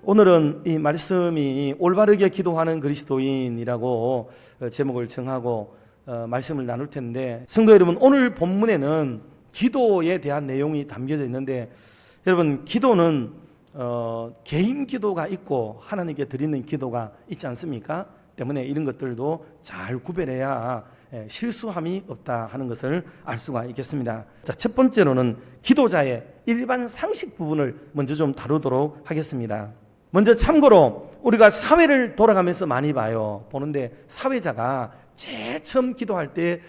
오늘은 이 말씀이 올바르게 기도하는 그리스도인이라고 제목을 정하고 말씀을 나눌 텐데, 성도 여러분, 오늘 본문에는 기도에 대한 내용이 담겨져 있는데, 여러분, 기도는 개인 기도가 있고 하나님께 드리는 기도가 있지 않습니까? 때문에 이런 것들도 잘 구별해야 실수함이 없다 하는 것을 알 수가 있겠습니다. 자, 첫 번째로는 기도자의 일반 상식 부분을 먼저 좀 다루도록 하겠습니다. 먼저 참고로 우리가 사회를 돌아가면서 많이 보는데, 사회자가 제일 처음 기도할 때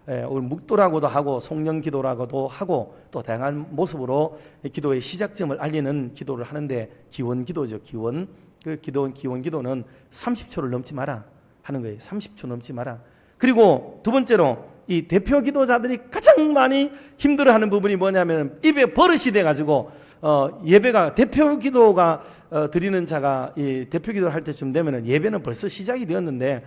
묵도라고도 하고 송영 기도라고도 하고 또 다양한 모습으로 기도의 시작점을 알리는 기도를 하는데, 기원 기도죠. 기원 기도는 30초를 넘지 마라 하는 거예요. 30초 넘지 마라. 그리고 두 번째로 이 대표 기도자들이 가장 많이 힘들어하는 부분이 뭐냐면, 입에 버릇이 돼가지고 예배가 대표 기도가 드리는 자가 이 대표 기도를 할 때쯤 되면은 예배는 벌써 시작이 되었는데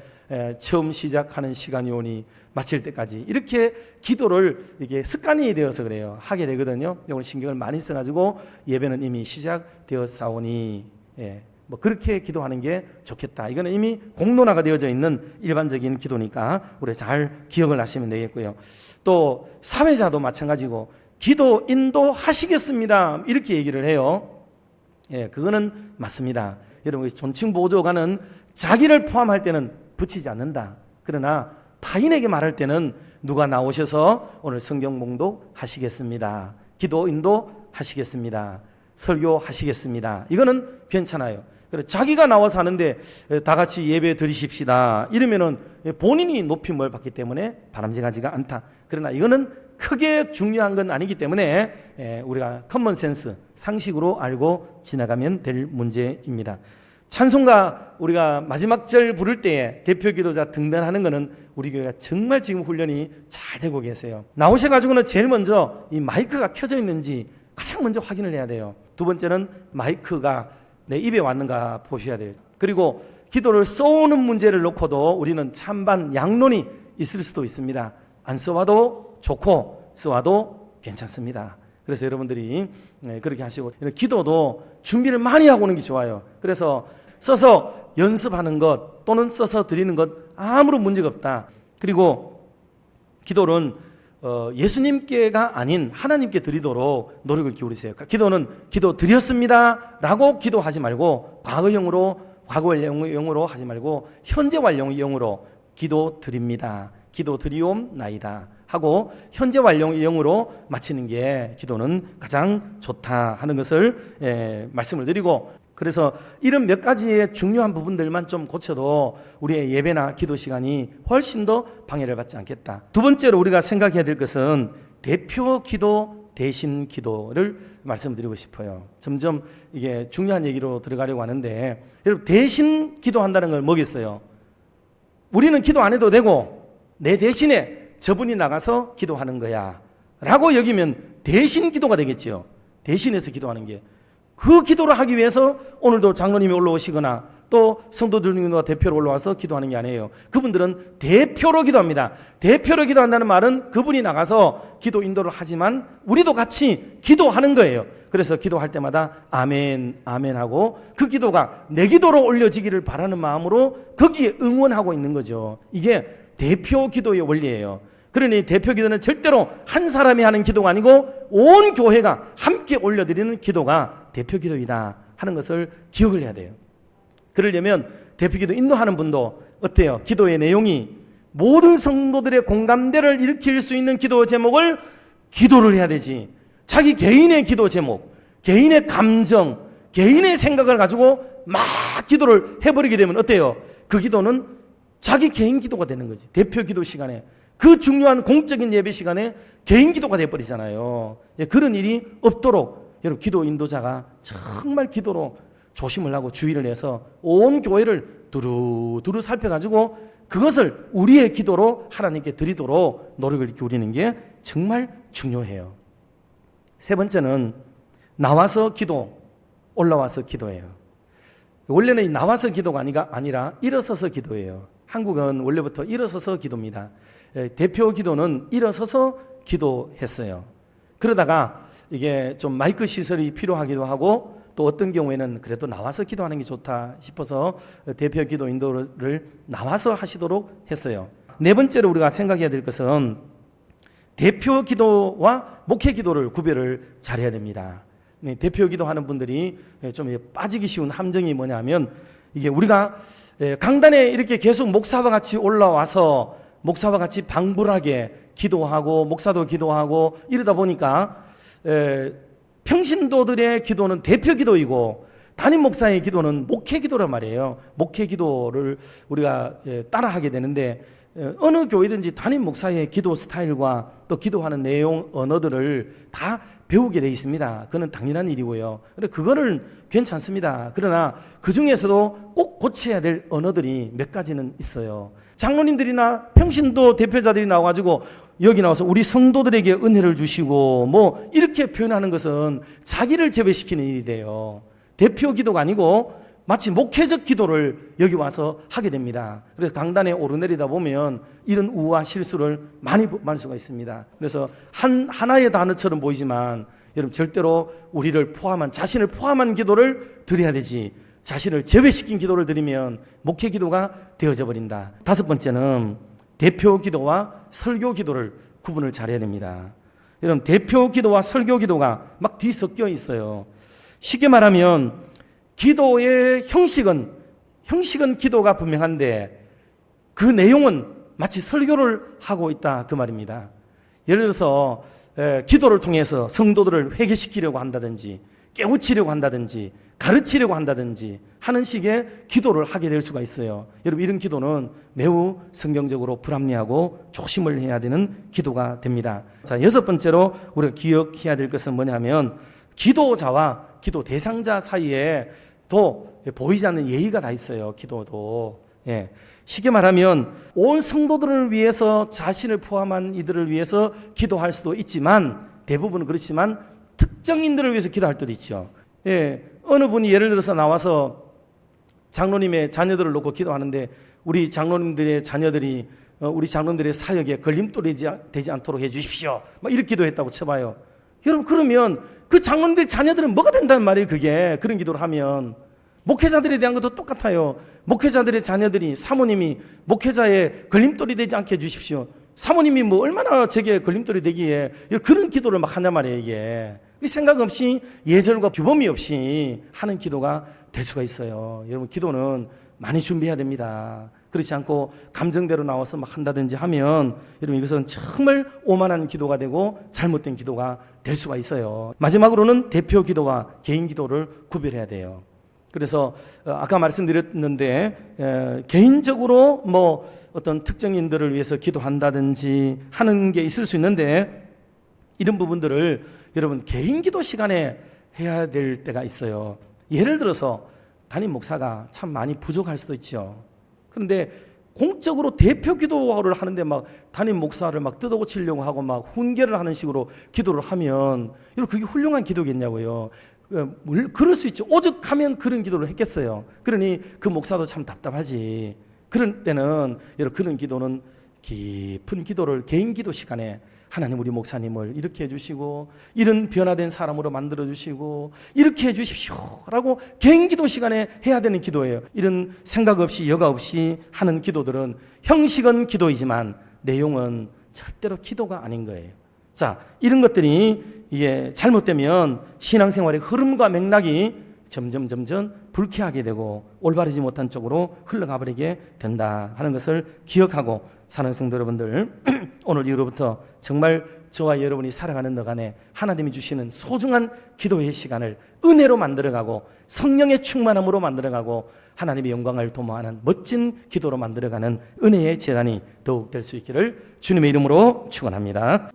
처음 시작하는 시간이 오니 마칠 때까지 이렇게 기도를 이게 습관이 되어서 그래요. 하게 되거든요. 오늘 신경을 많이 써가지고 예배는 이미 시작되었사오니 뭐 그렇게 기도하는 게 좋겠다. 이거는 이미 공론화가 되어져 있는 일반적인 기도니까 우리 잘 기억을 하시면 되겠고요. 또 사회자도 마찬가지고 기도 인도하시겠습니다 이렇게 얘기를 해요. 그거는 맞습니다. 여러분, 존칭 보조가는 자기를 포함할 때는 붙이지 않는다. 그러나 타인에게 말할 때는 누가 나오셔서 오늘 성경 봉독 하시겠습니다, 기도 인도하시겠습니다, 설교하시겠습니다, 이거는 괜찮아요. 자기가 나와서 하는데 다 같이 예배 드리십시다 이러면은 본인이 높임을 받기 때문에 바람직하지가 않다. 그러나 이거는 크게 중요한 건 아니기 때문에 우리가 커먼센스, 상식으로 알고 지나가면 될 문제입니다. 찬송가 우리가 마지막 절 부를 때에 대표 기도자 등단하는 것은 우리 교회가 정말 지금 훈련이 잘 되고 계세요. 나오셔가지고는 제일 먼저 이 마이크가 켜져 있는지 가장 먼저 확인을 해야 돼요. 두 번째는 마이크가 내 입에 왔는가 보셔야 돼요. 그리고 기도를 써오는 문제를 놓고도 우리는 찬반 양론이 있을 수도 있습니다. 안 써와도 좋고 써와도 괜찮습니다. 그래서 여러분들이 그렇게 하시고, 기도도 준비를 많이 하고 오는 게 좋아요. 그래서 써서 연습하는 것 또는 써서 드리는 것 아무런 문제가 없다. 그리고 기도는 예수님께가 아닌 하나님께 드리도록 노력을 기울이세요. 기도는 기도 드렸습니다 라고 기도하지 말고 과거형으로 하지 말고 현재 완료형으로 기도 드립니다, 기도 드리옵나이다 하고 현재 완료형으로 마치는 게 기도는 가장 좋다 하는 것을 말씀을 드리고, 그래서 이런 몇 가지의 중요한 부분들만 좀 고쳐도 우리의 예배나 기도 시간이 훨씬 더 방해를 받지 않겠다. 두 번째로 우리가 생각해야 될 것은 대표 기도, 대신 기도를 말씀드리고 싶어요. 점점 이게 중요한 얘기로 들어가려고 하는데, 여러분, 대신 기도한다는 걸 뭐겠어요? 우리는 기도 안 해도 되고 내 대신에 저분이 나가서 기도하는 거야 라고 여기면 대신 기도가 되겠지요. 대신해서 기도하는 게, 그 기도를 하기 위해서 오늘도 장로님이 올라오시거나 또 성도들과 대표로 올라와서 기도하는 게 아니에요. 그분들은 대표로 기도합니다. 대표로 기도한다는 말은 그분이 나가서 기도 인도를 하지만 우리도 같이 기도하는 거예요. 그래서 기도할 때마다 아멘, 아멘 하고 그 기도가 내 기도로 올려지기를 바라는 마음으로 거기에 응원하고 있는 거죠. 이게 대표 기도의 원리예요. 그러니 대표 기도는 절대로 한 사람이 하는 기도가 아니고 온 교회가 함께 올려드리는 기도가 대표 기도이다 하는 것을 기억을 해야 돼요. 그러려면 대표 기도 인도하는 분도 어때요? 기도의 내용이 모든 성도들의 공감대를 일으킬 수 있는 기도 제목을 기도를 해야 되지, 자기 개인의 기도 제목, 개인의 감정, 개인의 생각을 가지고 막 기도를 해버리게 되면 어때요? 그 기도는 자기 개인 기도가 되는 거지. 대표 기도 시간에, 그 중요한 공적인 예배 시간에 개인 기도가 되어버리잖아요. 그런 일이 없도록 여러분, 기도 인도자가 정말 기도로 조심을 하고 주의를 해서 온 교회를 두루두루 살펴가지고 그것을 우리의 기도로 하나님께 드리도록 노력을 기울이는 게 정말 중요해요. 세 번째는 나와서 기도, 올라와서 기도예요. 원래는 나와서 기도가 아니라 일어서서 기도예요. 한국은 원래부터 일어서서 기도입니다. 대표 기도는 일어서서 기도했어요. 그러다가 이게 좀 마이크 시설이 필요하기도 하고 또 어떤 경우에는 그래도 나와서 기도하는 게 좋다 싶어서 대표 기도 인도를 나와서 하시도록 했어요. 네 번째로 우리가 생각해야 될 것은 대표 기도와 목회 기도를 구별을 잘해야 됩니다. 대표 기도하는 분들이 좀 빠지기 쉬운 함정이 뭐냐면, 이게 우리가 강단에 이렇게 계속 목사와 같이 올라와서 목사와 같이 방불하게 기도하고 목사도 기도하고 이러다 보니까 평신도들의 기도는 대표 기도이고 담임 목사의 기도는 목회 기도란 말이에요. 목회 기도를 우리가 따라하게 되는데, 어느 교회든지 담임 목사의 기도 스타일과 또 기도하는 내용, 언어들을 다 배우게 돼 있습니다. 그건 당연한 일이고요. 그거는 괜찮습니다. 그러나 그 중에서도 꼭 고쳐야 될 언어들이 몇 가지는 있어요. 장로님들이나 평신도 대표자들이 나와가지고 여기 나와서 우리 성도들에게 은혜를 주시고 뭐 이렇게 표현하는 것은 자기를 제외시키는 일이 돼요. 대표 기도가 아니고 마치 목회적 기도를 여기 와서 하게 됩니다. 그래서 강단에 오르내리다 보면 이런 우와 실수를 많이 볼 수가 있습니다. 그래서 하나의 단어처럼 보이지만 여러분, 절대로 우리를 포함한, 자신을 포함한 기도를 드려야 되지, 자신을 제외시킨 기도를 드리면 목회 기도가 되어져 버린다. 다섯 번째는 대표 기도와 설교 기도를 구분을 잘해야 됩니다. 여러분, 대표 기도와 설교 기도가 막 뒤섞여 있어요. 쉽게 말하면 기도의 형식은 기도가 분명한데 그 내용은 마치 설교를 하고 있다, 그 말입니다. 예를 들어서 기도를 통해서 성도들을 회개시키려고 한다든지 깨우치려고 한다든지 가르치려고 한다든지 하는 식의 기도를 하게 될 수가 있어요. 여러분, 이런 기도는 매우 성경적으로 불합리하고 조심을 해야 되는 기도가 됩니다. 자, 여섯 번째로 우리가 기억해야 될 것은 뭐냐면, 기도자와 기도 대상자 사이에 또 보이지 않는 예의가 다 있어요. 기도도. 쉽게 말하면 온 성도들을 위해서, 자신을 포함한 이들을 위해서 기도할 수도 있지만, 대부분은 그렇지만 특정인들을 위해서 기도할 때도 있죠. 어느 분이 예를 들어서 나와서 장로님의 자녀들을 놓고 기도하는데, 우리 장로님들의 자녀들이 우리 장로님들의 사역에 걸림돌이 되지 않도록 해 주십시오, 막 이렇게 기도했다고 쳐봐요. 여러분, 그러면 그 장로님들의 자녀들은 뭐가 된다는 말이에요. 그게 그런 기도를 하면. 목회자들에 대한 것도 똑같아요. 목회자들의 자녀들이, 사모님이 목회자의 걸림돌이 되지 않게 해주십시오. 사모님이 뭐 얼마나 제게 걸림돌이 되기에 그런 기도를 막 하냐 말이에요. 이게 생각 없이, 예절과 규범이 없이 하는 기도가 될 수가 있어요. 여러분, 기도는 많이 준비해야 됩니다. 그렇지 않고 감정대로 나와서 막 한다든지 하면 여러분, 이것은 정말 오만한 기도가 되고 잘못된 기도가 될 수가 있어요. 마지막으로는 대표 기도와 개인 기도를 구별해야 돼요. 그래서 아까 말씀드렸는데, 개인적으로 뭐 어떤 특정인들을 위해서 기도한다든지 하는 게 있을 수 있는데, 이런 부분들을 여러분 개인 기도 시간에 해야 될 때가 있어요. 예를 들어서 담임 목사가 참 많이 부족할 수도 있죠. 그런데 공적으로 대표 기도를 하는데 막 담임 목사를 막 뜯어고치려고 하고 막 훈계를 하는 식으로 기도를 하면, 여러분, 그게 훌륭한 기도겠냐고요. 그럴 수 있죠. 오죽하면 그런 기도를 했겠어요. 그러니 그 목사도 참 답답하지. 그런 때는 여러분, 그런 기도는 깊은 기도를 개인 기도 시간에 하나님, 우리 목사님을 이렇게 해주시고 이런 변화된 사람으로 만들어주시고 이렇게 해주십시오 라고 개인 기도 시간에 해야 되는 기도예요. 이런 생각 없이 여과 없이 하는 기도들은 형식은 기도이지만 내용은 절대로 기도가 아닌 거예요. 자, 이런 것들이 이게 잘못되면 신앙생활의 흐름과 맥락이 점점 불쾌하게 되고 올바르지 못한 쪽으로 흘러가 버리게 된다 하는 것을 기억하고, 사랑하는 성도 여러분들, 오늘 이후로부터 정말 저와 여러분이 살아가는 너간에 하나님이 주시는 소중한 기도의 시간을 은혜로 만들어가고 성령의 충만함으로 만들어가고 하나님의 영광을 도모하는 멋진 기도로 만들어가는 은혜의 제단이 더욱 될 수 있기를 주님의 이름으로 축원합니다.